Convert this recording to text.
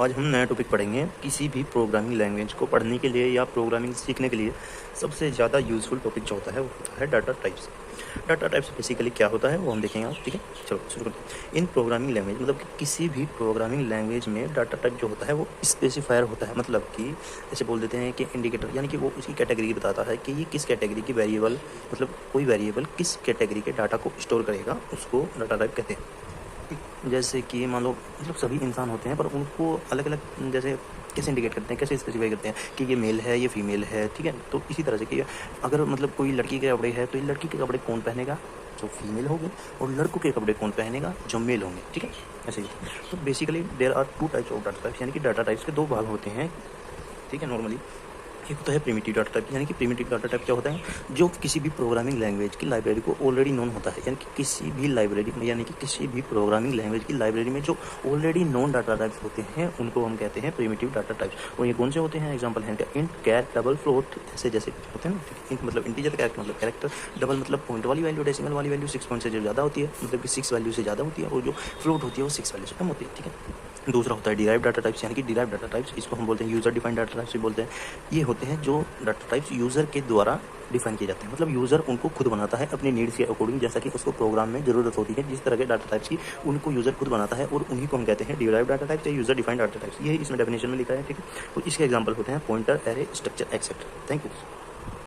आज हम नया टॉपिक पढ़ेंगे। किसी भी प्रोग्रामिंग लैंग्वेज को पढ़ने के लिए या प्रोग्रामिंग सीखने के लिए सबसे ज़्यादा यूज़फुल टॉपिक जो होता है वो होता है data types. Data types basically क्या होता है वो हम देखेंगे आज, ठीक है। चलो शुरू करते हैं। इन प्रोग्रामिंग लैंग्वेज मतलब कि किसी भी प्रोग्रामिंग लैंग्वेज में डाटा टाइप जो होता है वो स्पेसिफायर होता है। मतलब कि जैसे बोल देते हैं कि इंडिकेटर, यानी कि वो उसकी कैटेगरी बताता है कि ये किस कैटेगरी की वेरिएबल, मतलब कोई वेरिएबल किस कैटेगरी के डाटा को स्टोर करेगा, उसको डाटा टाइप कहते हैं। जैसे कि मान लो मतलब सभी इंसान होते हैं पर उनको अलग अलग जैसे कैसे इंडिकेट करते हैं, कैसे स्पेसिफाई करते हैं कि ये मेल है, ये फीमेल है, ठीक है। तो इसी तरह से कि अगर मतलब कोई लड़की के कपड़े है तो ये लड़की के कपड़े कौन पहनेगा, जो फीमेल होगी, और लड़कों के कपड़े कौन पहनेगा, जो मेल होंगे, ठीक है। ऐसे ही तो basically there are two types of data types, यानी कि डाटा टाइप्स के दो भाग होते हैं, ठीक है। नॉर्मली एक होता है प्रिमिटिव डाटा टाइप, यानी कि प्रिमिटिव डाटा टाइप क्या होता है, जो किसी भी प्रोग्रामिंग लैंग्वेज की लाइब्रेरी को ऑलरेडी नोन होता है। यानी कि किसी भी लाइब्रेरी में, यानी कि किसी भी प्रोग्रामिंग लैंग्वेज की लाइब्रेरी में जो ऑलरेडी नोन डाटा टाइप्स होते हैं उनको हम कहते हैं प्रिमिटिव डाटा टाइप्स। और ये कौन से होते हैं, एग्जांपल है इंट, कैर, डबल, फ्लोट, ऐसे जैसे होते हैं ना। इंट मतलब इंटीजर, कैर मतलब कैरेक्टर, डबल मतलब पॉइंट वाली वैल्यू, डेसिमल वाली वैल्यू 6 पॉइंट से जो ज़्यादा होती है, मतलब कि 6 वैल्यू से ज़्यादा होती है, और जो फ्लोट होती है वो 6 वैल्यू से कम होती है, ठीक है। दूसरा होता है डिराइव डाटा टाइप्स, यानी कि डिराइव डाटा टाइप्स, इसको हम बोलते हैं यूजर डिफाइंड डाटा टाइप्स भी बोलते हैं। ये होते हैं जो डाटा टाइप्स यूजर के द्वारा डिफाइन किए जाते हैं, मतलब यूजर उनको खुद बनाता है अपनी नीड्स के अकॉर्डिंग, जैसा कि उसको प्रोग्राम में जरूरत होती है। जिस तरह के डाटा टाइप्स की उनको यूजर खुद बनाता है, और उन्हीं को हम कहते हैं डिराइव डाटा टाइप्स या यूजर डिफाइंड डाटा टाइप्स। ये इसमें डेफिनेशन में लिखा है, ठीक है। तो इसके एग्जांपल होते हैं pointer, array, structure, etcetera. Thank you.